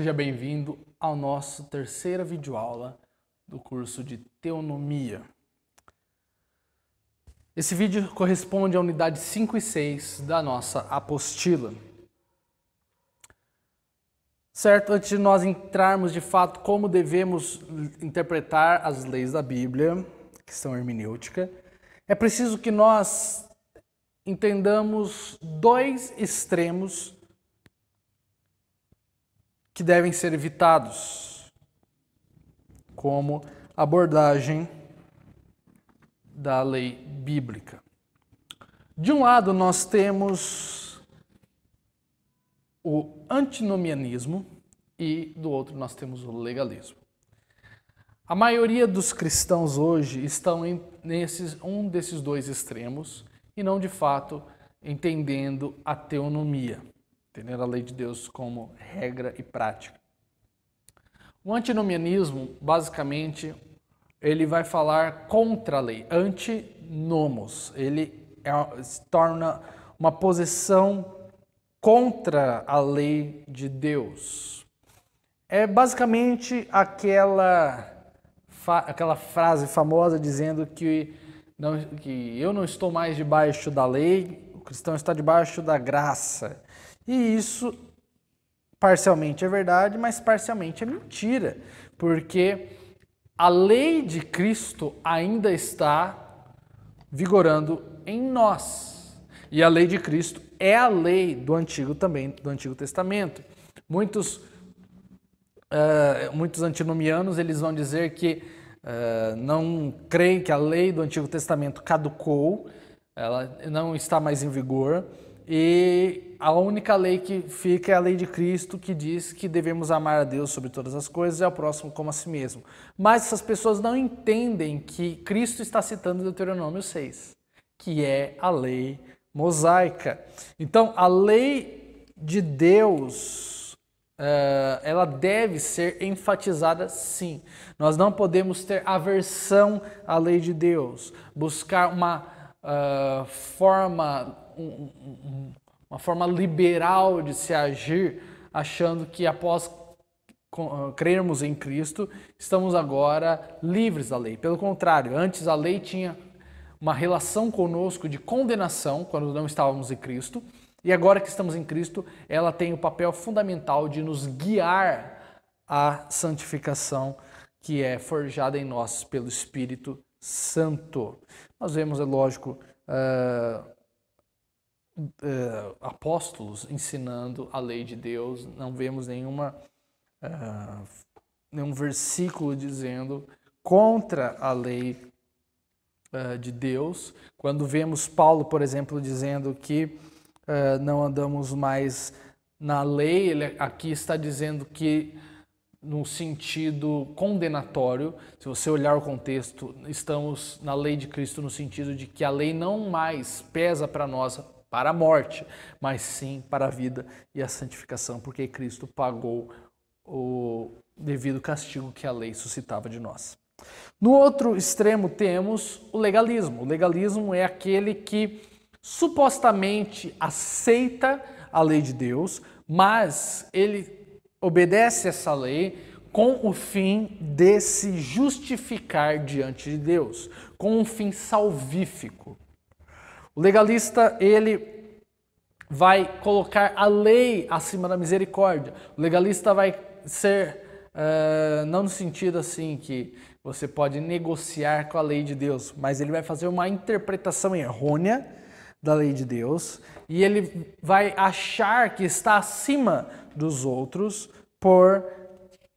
Seja bem-vindo ao nosso terceira videoaula do curso de Teonomia. Esse vídeo corresponde à unidade 5 e 6 da nossa apostila. Certo? Antes de nós entrarmos de fato como devemos interpretar as leis da Bíblia, questão hermenêutica, é preciso que nós entendamos dois extremos que devem ser evitados, como abordagem da lei bíblica. De um lado, nós temos o antinomianismo e do outro nós temos o legalismo. A maioria dos cristãos hoje estão em um desses dois extremos e não de fato entendendo a teonomia. Entender a lei de Deus como regra e prática. O antinomianismo, basicamente, ele vai falar contra a lei, antinomos. Ele se torna uma posição contra a lei de Deus. É basicamente aquela frase famosa dizendo que eu não estou mais debaixo da lei, o cristão está debaixo da graça. E isso parcialmente é verdade, mas parcialmente é mentira, porque a lei de Cristo ainda está vigorando em nós. E a lei de Cristo é a lei do Antigo Testamento. Muitos antinomianos eles vão dizer que não creem que a lei do Antigo Testamento caducou, ela não está mais em vigor. E a única lei que fica é a lei de Cristo, que diz que devemos amar a Deus sobre todas as coisas e ao próximo como a si mesmo. Mas essas pessoas não entendem que Cristo está citando Deuteronômio 6, que é a lei mosaica. Então, a lei de Deus, ela deve ser enfatizada sim. Nós não podemos ter aversão à lei de Deus, buscar uma forma liberal de se agir, achando que após crermos em Cristo, estamos agora livres da lei. Pelo contrário, antes a lei tinha uma relação conosco de condenação, quando não estávamos em Cristo, e agora que estamos em Cristo, ela tem o papel fundamental de nos guiar à santificação que é forjada em nós pelo Espírito Santo. Nós vemos, é lógico, apóstolos ensinando a lei de Deus, não vemos nenhum versículo dizendo contra a lei de Deus. Quando vemos Paulo, por exemplo, dizendo que não andamos mais na lei, ele aqui está dizendo que no sentido condenatório. Se você olhar o contexto, estamos na lei de Cristo no sentido de que a lei não mais pesa para nós para a morte, mas sim para a vida e a santificação, porque Cristo pagou o devido castigo que a lei suscitava de nós. No outro extremo temos o legalismo. O legalismo é aquele que supostamente aceita a lei de Deus, mas ele obedece essa lei com o fim de se justificar diante de Deus, com um fim salvífico. O legalista, ele vai colocar a lei acima da misericórdia. O legalista vai ser, não no sentido assim que você pode negociar com a lei de Deus, mas ele vai fazer uma interpretação errônea da lei de Deus e ele vai achar que está acima dos outros por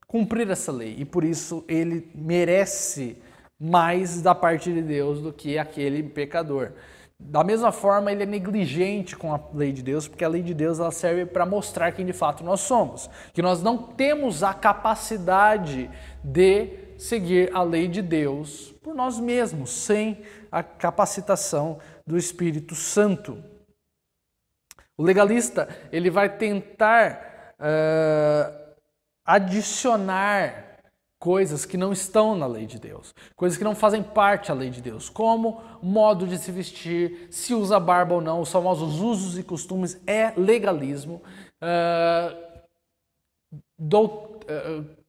cumprir essa lei e por isso ele merece mais da parte de Deus do que aquele pecador. Da mesma forma, ele é negligente com a lei de Deus, porque a lei de Deus ela serve para mostrar quem de fato nós somos, que nós não temos a capacidade de seguir a lei de Deus por nós mesmos, sem a capacitação do Espírito Santo. O legalista, ele vai tentar adicionar coisas que não estão na lei de Deus, coisas que não fazem parte da lei de Deus, como modo de se vestir, se usa barba ou não, os famosos usos e costumes, é legalismo.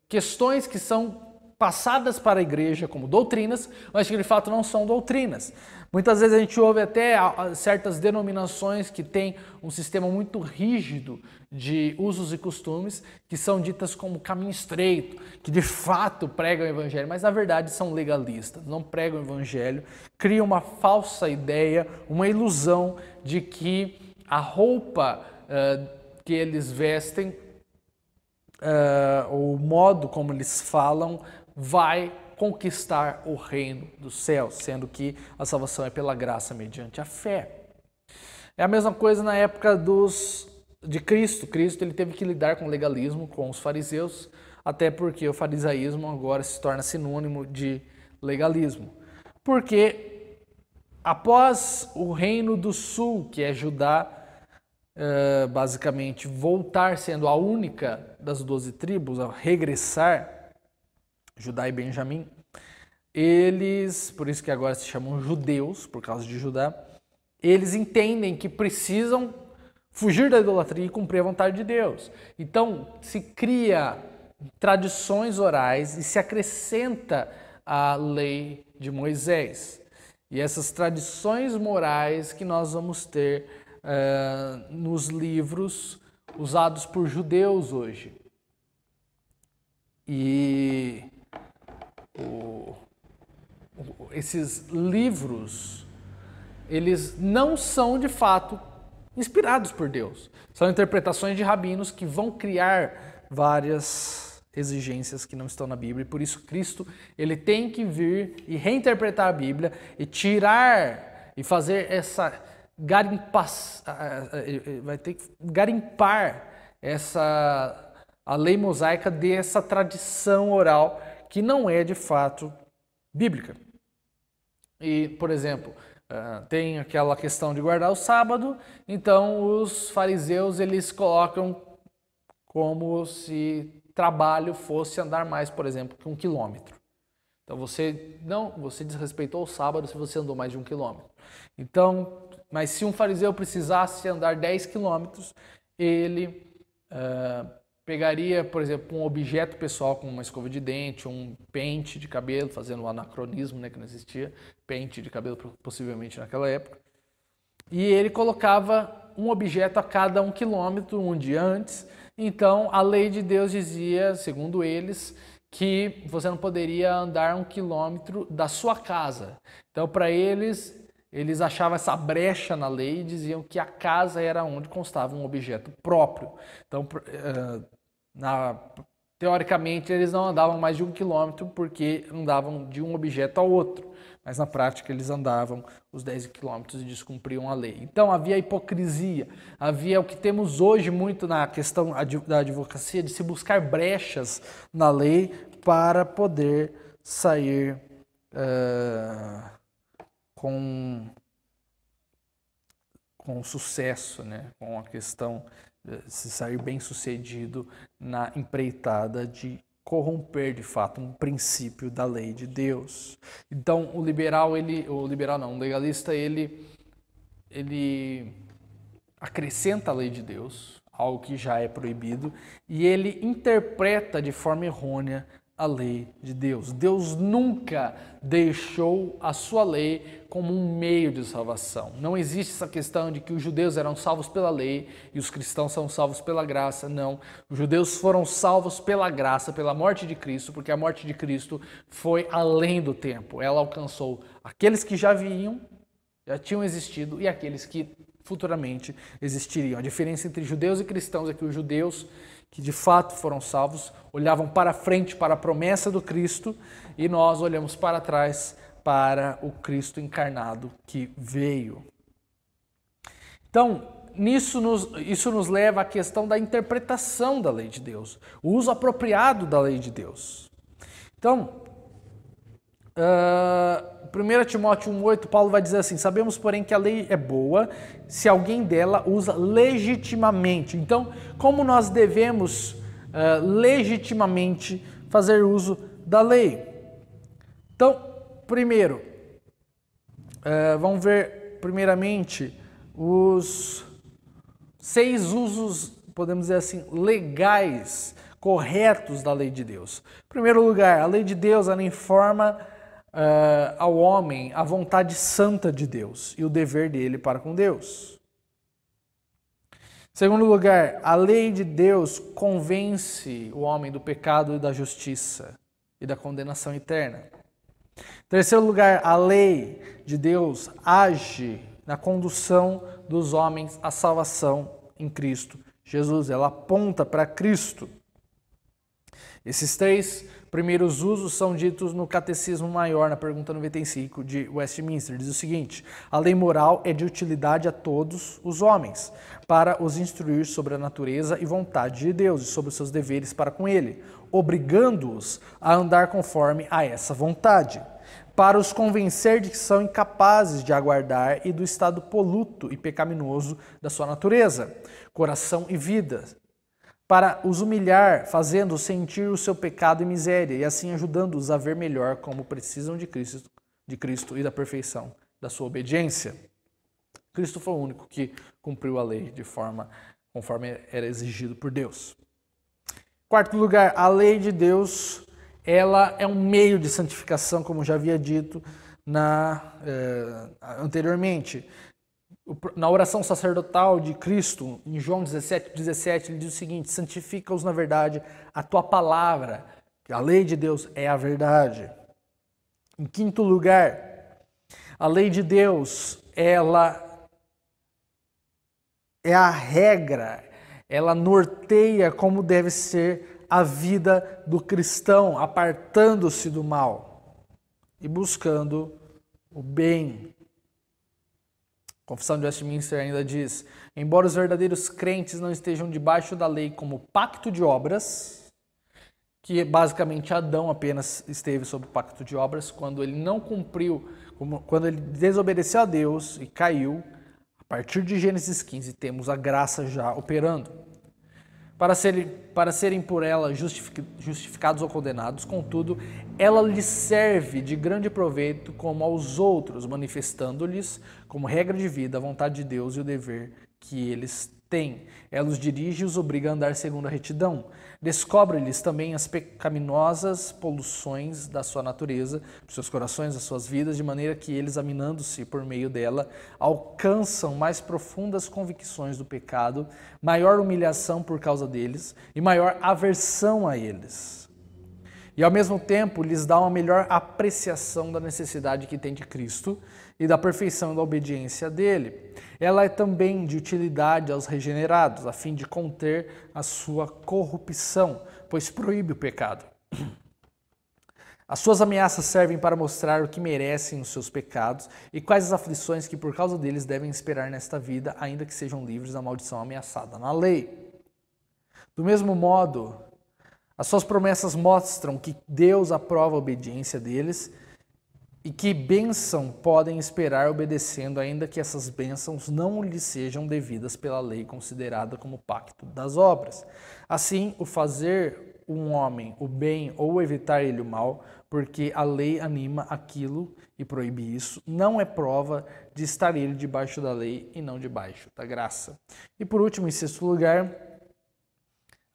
questões que são passadas para a igreja como doutrinas, mas que de fato não são doutrinas. Muitas vezes a gente ouve até certas denominações que têm um sistema muito rígido de usos e costumes, que são ditas como caminho estreito, que de fato pregam o evangelho, mas na verdade são legalistas, não pregam o evangelho, criam uma falsa ideia, uma ilusão de que a roupa que eles vestem, o modo como eles falam, vai conquistar o reino dos céus, sendo que a salvação é pela graça mediante a fé. É a mesma coisa na época de Cristo. Cristo ele teve que lidar com o legalismo, com os fariseus, até porque o farisaísmo agora se torna sinônimo de legalismo. Porque após o reino do sul, que é Judá, basicamente voltar sendo a única das 12 tribos, a regressar, Judá e Benjamim, eles, por isso que agora se chamam judeus, por causa de Judá, eles entendem que precisam fugir da idolatria e cumprir a vontade de Deus. Então, se cria tradições orais e se acrescenta a lei de Moisés. E essas tradições morais que nós vamos ter nos livros usados por judeus hoje. E esses livros, eles não são de fato inspirados por Deus. São interpretações de rabinos que vão criar várias exigências que não estão na Bíblia. E por isso Cristo ele tem que vir e reinterpretar a Bíblia e tirar e fazer essa vai ter que garimpar a lei mosaica dessa tradição oral que não é de fato bíblica. E, por exemplo, tem aquela questão de guardar o sábado, então os fariseus eles colocam como se trabalho fosse andar mais, por exemplo, que 1 quilômetro. Então você desrespeitou o sábado se você andou mais de 1 quilômetro. Então, mas se um fariseu precisasse andar 10 quilômetros, ele pegaria, por exemplo, um objeto pessoal como uma escova de dente, um pente de cabelo, fazendo um anacronismo, né, que não existia pente de cabelo possivelmente naquela época, e ele colocava um objeto a cada 1 quilômetro, um dia antes. Então a lei de Deus dizia, segundo eles, que você não poderia andar 1 quilômetro da sua casa. Então para eles achavam essa brecha na lei e diziam que a casa era onde constava um objeto próprio. Então, teoricamente, eles não andavam mais de 1 quilômetro porque andavam de um objeto ao outro. Mas na prática eles andavam os 10 quilômetros e descumpriam a lei. Então havia hipocrisia, havia o que temos hoje muito na questão da advocacia, de se buscar brechas na lei para poder sair com sucesso, né? Com a questão de se sair bem sucedido na empreitada de corromper de fato um princípio da lei de Deus. Então o legalista ele acrescenta a lei de Deus, algo que já é proibido, e ele interpreta de forma errônea a lei de Deus. Deus nunca deixou a sua lei como um meio de salvação. Não existe essa questão de que os judeus eram salvos pela lei e os cristãos são salvos pela graça. Não. Os judeus foram salvos pela graça, pela morte de Cristo, porque a morte de Cristo foi além do tempo. Ela alcançou aqueles que já tinham existido e aqueles que futuramente existiriam. A diferença entre judeus e cristãos é que os judeus que de fato foram salvos olhavam para frente para a promessa do Cristo e nós olhamos para trás para o Cristo encarnado que veio. Então, isso nos leva à questão da interpretação da lei de Deus, o uso apropriado da lei de Deus. Então, 1 Timóteo 1,8, Paulo vai dizer assim: sabemos, porém, que a lei é boa se alguém dela usa legitimamente. Então, como nós devemos legitimamente fazer uso da lei? Então, primeiro, vamos ver primeiramente os 6 usos, podemos dizer assim, legais corretos da lei de Deus. Em primeiro lugar, a lei de Deus ela informa ao homem a vontade santa de Deus e o dever dele para com Deus. Em segundo lugar, a lei de Deus convence o homem do pecado e da justiça e da condenação eterna. Em terceiro lugar, a lei de Deus age na condução dos homens à salvação em Cristo Jesus. Ela aponta para Cristo. Esses três primeiros usos são ditos no Catecismo Maior, na pergunta 95 de Westminster. Diz o seguinte: a lei moral é de utilidade a todos os homens, para os instruir sobre a natureza e vontade de Deus e sobre os seus deveres para com ele, obrigando-os a andar conforme a essa vontade, para os convencer de que são incapazes de aguardar e do estado poluto e pecaminoso da sua natureza, coração e vida, para os humilhar, fazendo-os sentir o seu pecado e miséria, e assim ajudando-os a ver melhor como precisam de Cristo e da perfeição da sua obediência. Cristo foi o único que cumpriu a lei de forma conforme era exigido por Deus. Quarto lugar, a lei de Deus, ela é um meio de santificação, como já havia dito anteriormente. Na oração sacerdotal de Cristo, em João 17, ele diz o seguinte: santifica-os na verdade, a tua palavra, a lei de Deus é a verdade. Em quinto lugar, a lei de Deus, ela é a regra, ela norteia como deve ser a vida do cristão, apartando-se do mal e buscando o bem. A Confissão de Westminster ainda diz: embora os verdadeiros crentes não estejam debaixo da lei como pacto de obras, que basicamente Adão apenas esteve sob o pacto de obras, quando ele não cumpriu, quando ele desobedeceu a Deus e caiu, a partir de Gênesis 15 temos a graça já operando. Para serem por ela justificados ou condenados, contudo, ela lhes serve de grande proveito como aos outros, manifestando-lhes, como regra de vida, a vontade de Deus e o dever que eles têm. Ela os dirige e os obriga a andar segundo a retidão. Descobre-lhes também as pecaminosas poluições da sua natureza, dos seus corações, das suas vidas, de maneira que eles, examinando-se por meio dela, alcançam mais profundas convicções do pecado, maior humilhação por causa deles e maior aversão a eles. E ao mesmo tempo lhes dá uma melhor apreciação da necessidade que tem de Cristo e da perfeição e da obediência dele. Ela é também de utilidade aos regenerados, a fim de conter a sua corrupção, pois proíbe o pecado. As suas ameaças servem para mostrar o que merecem os seus pecados e quais as aflições que por causa deles devem esperar nesta vida, ainda que sejam livres da maldição ameaçada na lei. Do mesmo modo, as suas promessas mostram que Deus aprova a obediência deles e que bênção podem esperar obedecendo, ainda que essas bênçãos não lhes sejam devidas pela lei considerada como pacto das obras. Assim, o fazer um homem o bem ou evitar ele o mal, porque a lei anima aquilo e proíbe isso, não é prova de estar ele debaixo da lei e não debaixo da graça. E por último, em sexto lugar,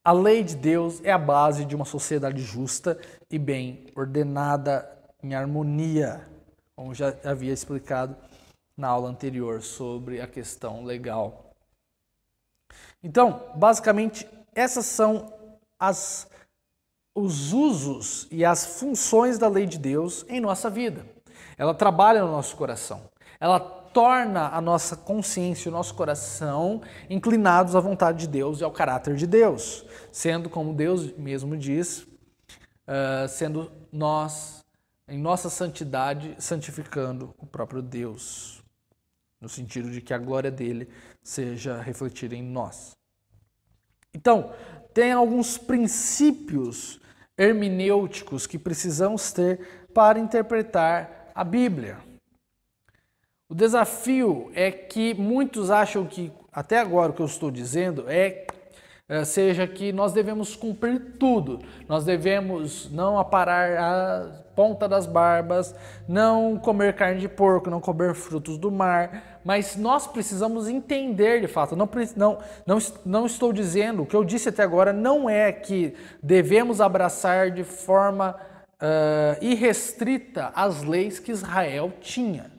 a lei de Deus é a base de uma sociedade justa e bem ordenada, em harmonia, como já havia explicado na aula anterior sobre a questão legal. Então, basicamente, essas são os usos e as funções da lei de Deus em nossa vida. Ela trabalha no nosso coração. Ela torna a nossa consciência e o nosso coração inclinados à vontade de Deus e ao caráter de Deus, sendo, como Deus mesmo diz, sendo nós, em nossa santidade, santificando o próprio Deus, no sentido de que a glória dele seja refletida em nós. Então, tem alguns princípios hermenêuticos que precisamos ter para interpretar a Bíblia. O desafio é que muitos acham que, até agora o que eu estou dizendo, é seja que nós devemos cumprir tudo. Nós devemos não aparar a ponta das barbas, não comer carne de porco, não comer frutos do mar, mas nós precisamos entender de fato. Não estou dizendo, o que eu disse até agora não é que devemos abraçar de forma irrestrita as leis que Israel tinha.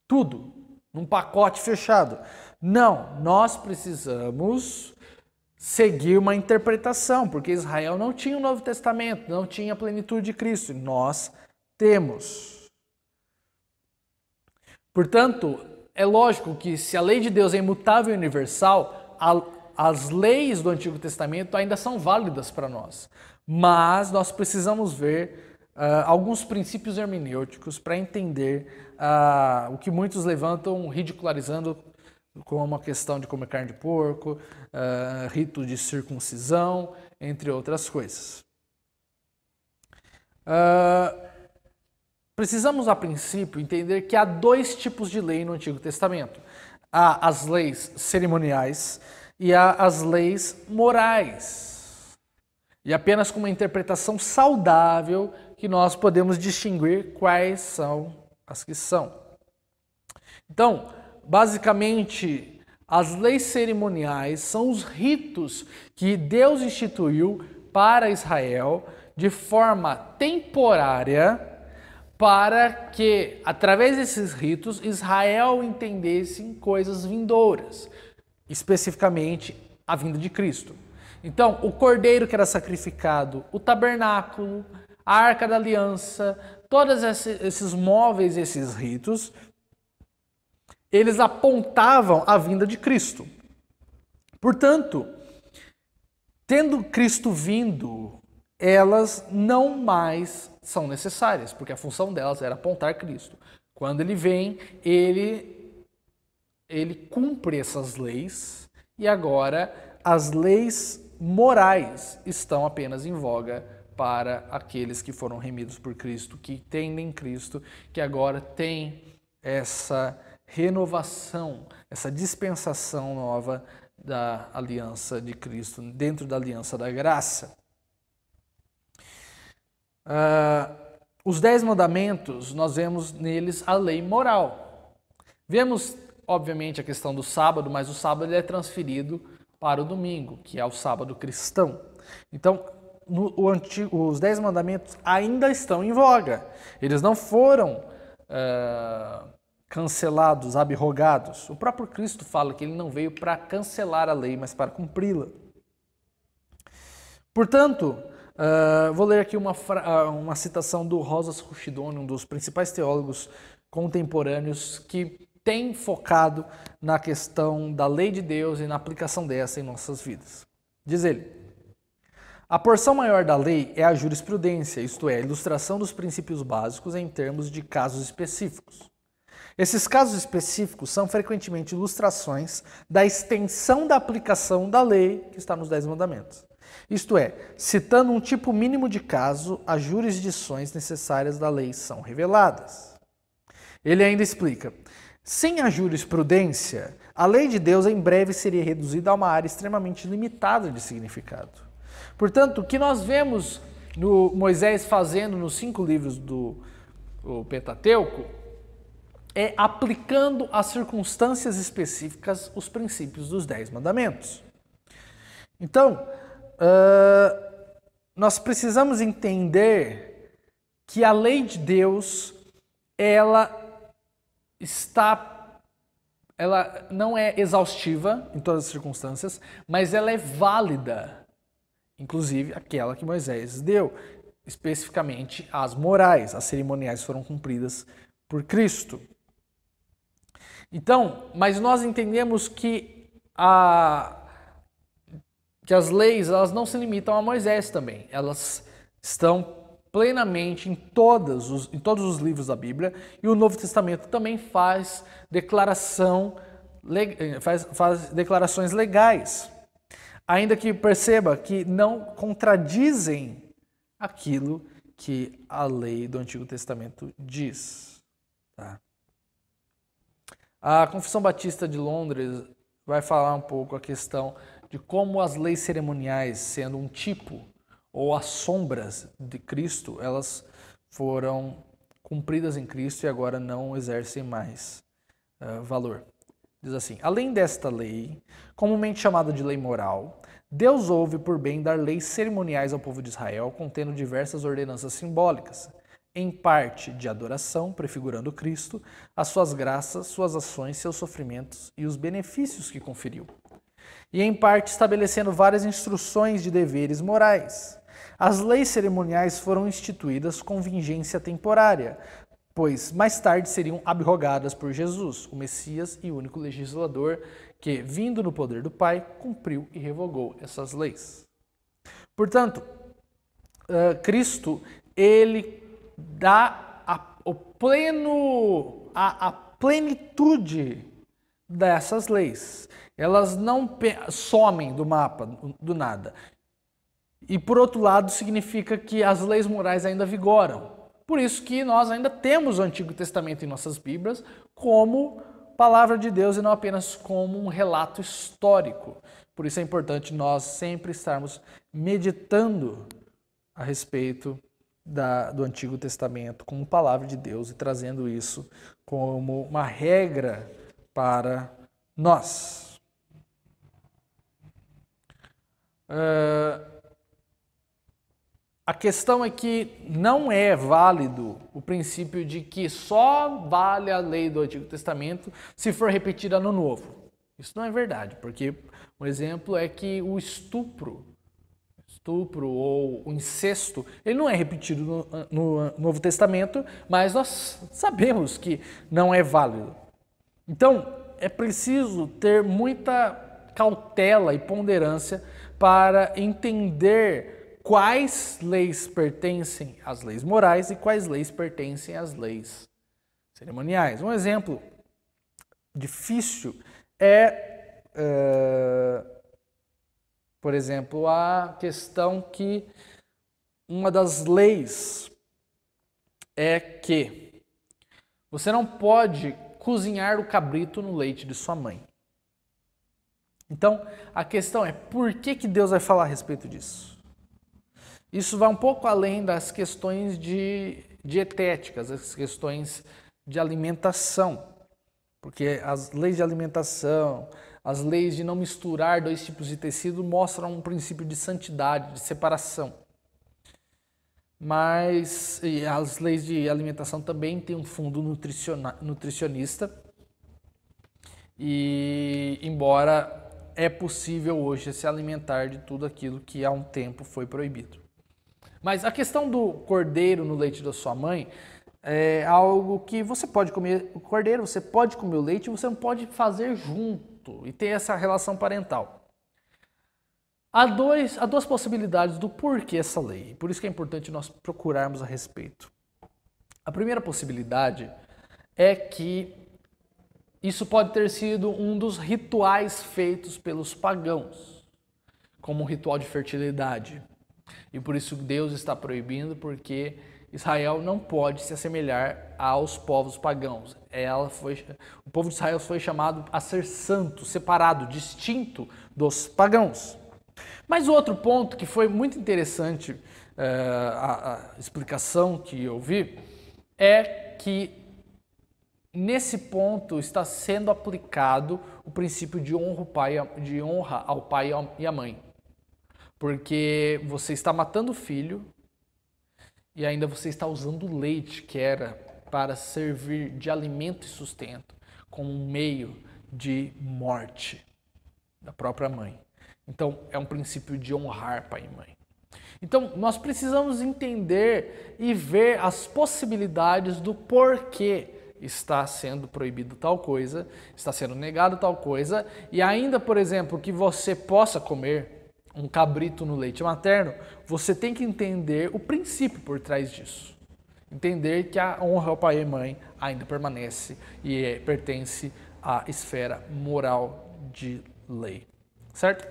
Tudo, num pacote fechado. Não, nós precisamos seguir uma interpretação, porque Israel não tinha o Novo Testamento, não tinha a plenitude de Cristo. Nós temos. Portanto, é lógico que se a lei de Deus é imutável e universal, as leis do Antigo Testamento ainda são válidas para nós. Mas nós precisamos ver alguns princípios hermenêuticos para entender o que muitos levantam ridicularizando como a questão de comer carne de porco, rito de circuncisão, entre outras coisas. Precisamos, a princípio, entender que há dois tipos de lei no Antigo Testamento. Há as leis cerimoniais e há as leis morais. E apenas com uma interpretação saudável que nós podemos distinguir quais são as que são. Então, basicamente, as leis cerimoniais são os ritos que Deus instituiu para Israel de forma temporária, para que, através desses ritos, Israel entendesse coisas vindouras, especificamente a vinda de Cristo. Então, o cordeiro que era sacrificado, o tabernáculo, a arca da aliança, todos esses móveis, esses ritos, eles apontavam a vinda de Cristo. Portanto, tendo Cristo vindo, elas não mais são necessárias, porque a função delas era apontar Cristo. Quando ele vem, ele cumpre essas leis e agora as leis morais estão apenas em voga para aqueles que foram remidos por Cristo, que entendem Cristo, que agora tem essa renovação, essa dispensação nova da aliança de Cristo, dentro da aliança da graça. Os 10 mandamentos, nós vemos neles a lei moral. Vemos, obviamente, a questão do sábado, mas o sábado ele é transferido para o domingo, que é o sábado cristão. Então, os 10 mandamentos ainda estão em voga. Eles não foram cancelados, abrogados. O próprio Cristo fala que ele não veio para cancelar a lei, mas para cumpri-la. Portanto, vou ler aqui uma citação do Rosas Rushdoony, um dos principais teólogos contemporâneos que tem focado na questão da lei de Deus e na aplicação dessa em nossas vidas. Diz ele: a porção maior da lei é a jurisprudência, isto é, a ilustração dos princípios básicos em termos de casos específicos. Esses casos específicos são frequentemente ilustrações da extensão da aplicação da lei que está nos 10 mandamentos. Isto é, citando um tipo mínimo de caso, as jurisdições necessárias da lei são reveladas. Ele ainda explica: sem a jurisprudência, a lei de Deus em breve seria reduzida a uma área extremamente limitada de significado. Portanto, o que nós vemos no Moisés fazendo nos 5 livros do Pentateuco é aplicando às circunstâncias específicas os princípios dos 10 mandamentos. Então, nós precisamos entender que a lei de Deus, ela não é exaustiva em todas as circunstâncias, mas ela é válida, inclusive aquela que Moisés deu, especificamente as morais, as cerimoniais foram cumpridas por Cristo. Então, mas nós entendemos que as leis, elas não se limitam a Moisés também. Elas estão plenamente em todos os livros da Bíblia, e o Novo Testamento também faz declarações legais, ainda que perceba que não contradizem aquilo que a lei do Antigo Testamento diz. Tá? A Confissão Batista de Londres vai falar um pouco a questão de como as leis cerimoniais, sendo um tipo ou as sombras de Cristo, elas foram cumpridas em Cristo e agora não exercem mais valor. Diz assim: além desta lei, comumente chamada de lei moral, Deus houve por bem dar leis cerimoniais ao povo de Israel, contendo diversas ordenanças simbólicas, em parte de adoração, prefigurando Cristo, as suas graças, suas ações, seus sofrimentos e os benefícios que conferiu. E em parte estabelecendo várias instruções de deveres morais. As leis cerimoniais foram instituídas com vigência temporária, pois mais tarde seriam abrogadas por Jesus, o Messias e único legislador que, vindo no poder do Pai, cumpriu e revogou essas leis. Portanto, Cristo, ele dá a plenitude dessas leis. Elas não somem do mapa do nada. E, por outro lado, significa que as leis morais ainda vigoram. Por isso que nós ainda temos o Antigo Testamento em nossas Bíblias como palavra de Deus e não apenas como um relato histórico. Por isso é importante nós sempre estarmos meditando a respeito do Antigo Testamento como palavra de Deus e trazendo isso como uma regra para nós. A questão é que não é válido o princípio de que só vale a lei do Antigo Testamento se for repetida no Novo. Isso não é verdade, porque um exemplo é que o estupro ou o incesto, ele não é repetido no Novo Testamento, mas nós sabemos que não é válido. Então, é preciso ter muita cautela e ponderância para entender quais leis pertencem às leis morais e quais leis pertencem às leis cerimoniais. Um exemplo difícil é, por exemplo, a questão que uma das leis é que você não pode cozinhar o cabrito no leite de sua mãe. Então, a questão é, por que Deus vai falar a respeito disso? Isso vai um pouco além das questões dietéticas, as questões de alimentação. Porque as leis de alimentação, as leis de não misturar dois tipos de tecido mostram um princípio de santidade, de separação. Mas as leis de alimentação também têm um fundo nutricionista. E embora é possível hoje se alimentar de tudo aquilo que há um tempo foi proibido. Mas a questão do cordeiro no leite da sua mãe é algo que você pode comer o cordeiro, você pode comer o leite, você não pode fazer junto e ter essa relação parental. Há duas possibilidades do porquê essa lei, por isso que é importante nós procurarmos a respeito. A primeira possibilidade é que isso pode ter sido um dos rituais feitos pelos pagãos, como um ritual de fertilidade. E por isso Deus está proibindo, porque Israel não pode se assemelhar aos povos pagãos. O povo de Israel foi chamado a ser santo, separado, distinto dos pagãos. Mas o outro ponto que foi muito interessante, a explicação que eu vi, é que nesse ponto está sendo aplicado o princípio de honra ao pai e à mãe. Porque você está matando o filho e ainda você está usando o leite, que era para servir de alimento e sustento, como um meio de morte da própria mãe. Então, é um princípio de honrar pai e mãe. Então, nós precisamos entender e ver as possibilidades do porquê está sendo proibido tal coisa, está sendo negado tal coisa, e ainda, por exemplo, que você possa comer um cabrito no leite materno, você tem que entender o princípio por trás disso. Entender que a honra ao pai e mãe ainda permanece e pertence à esfera moral de lei. Certo?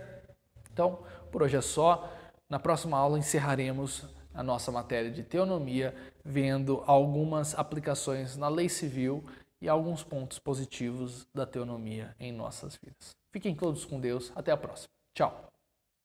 Então, por hoje é só. Na próxima aula encerraremos a nossa matéria de teonomia, vendo algumas aplicações na lei civil e alguns pontos positivos da teonomia em nossas vidas. Fiquem todos com Deus. Até a próxima. Tchau.